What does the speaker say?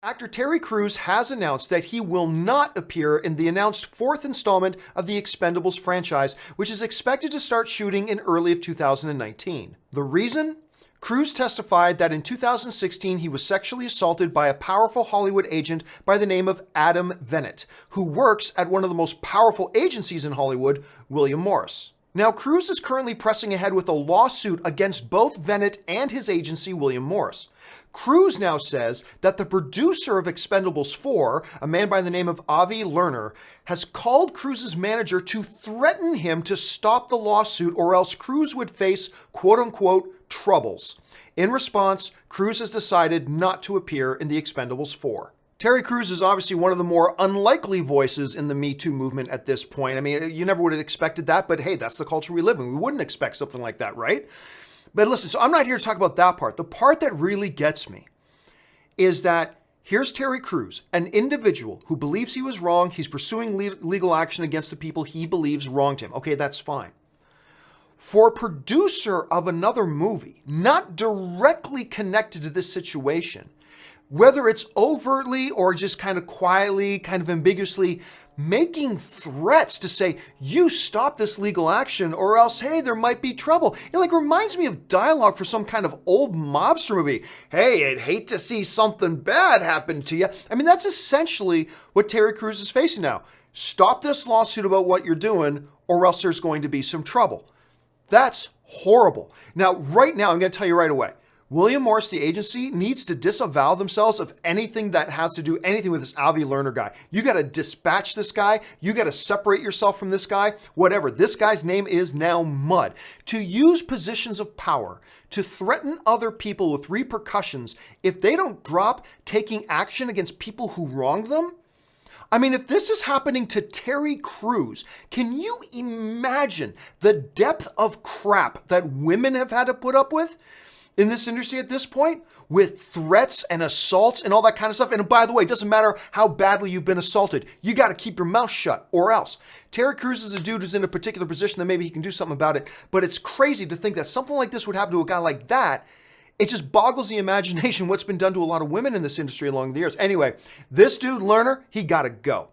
Actor Terry Crews has announced that he will not appear in the announced fourth installment of the Expendables franchise, which is expected to start shooting in early of 2019. The reason? Crews testified that in 2016 he was sexually assaulted by a powerful Hollywood agent by the name of Adam Venit, who works at one of the most powerful agencies in Hollywood, William Morris. Now, Crews is currently pressing ahead with a lawsuit against both Venit and his agency, William Morris. Crews now says that the producer of Expendables 4, a man by the name of Avi Lerner, has called Crews' manager to threaten him to stop the lawsuit or else Crews would face quote-unquote troubles. In response, Crews has decided not to appear in the Expendables 4. Terry Crews is obviously one of the more unlikely voices in the Me Too movement at this point. I mean, you never would have expected that, but hey, that's the culture we live in. We wouldn't expect something like that, right? But listen, so I'm not here to talk about that part. The part that really gets me is that here's Terry Crews, an individual who believes he was wrong. He's pursuing legal action against the people he believes wronged him. Okay, that's fine. For a producer of another movie, not directly connected to this situation, whether it's overtly or just kind of quietly, kind of ambiguously, making threats to say, you stop this legal action or else, hey, there might be trouble. It like reminds me of dialogue for some kind of old mobster movie. Hey, I'd hate to see something bad happen to you. I mean, that's essentially what Terry Crews is facing now. Stop this lawsuit about what you're doing or else there's going to be some trouble. That's horrible. Now, right now, I'm going to tell you right away, William Morris, the agency, needs to disavow themselves of anything that has to do anything with this Avi Lerner guy. You got to dispatch this guy. You got to separate yourself from this guy. Whatever. This guy's name is now mud. To use positions of power to threaten other people with repercussions if they don't drop taking action against people who wronged them? I mean, if this is happening to Terry Crews, can you imagine the depth of crap that women have had to put up with in this industry at this point, with threats and assaults and all that kind of stuff? And by the way, it doesn't matter how badly you've been assaulted. You got to keep your mouth shut or else. Terry Crews is a dude who's in a particular position that maybe he can do something about it. But it's crazy to think that something like this would happen to a guy like that. It just boggles the imagination what's been done to a lot of women in this industry along the years. Anyway, this dude, Lerner, he got to go.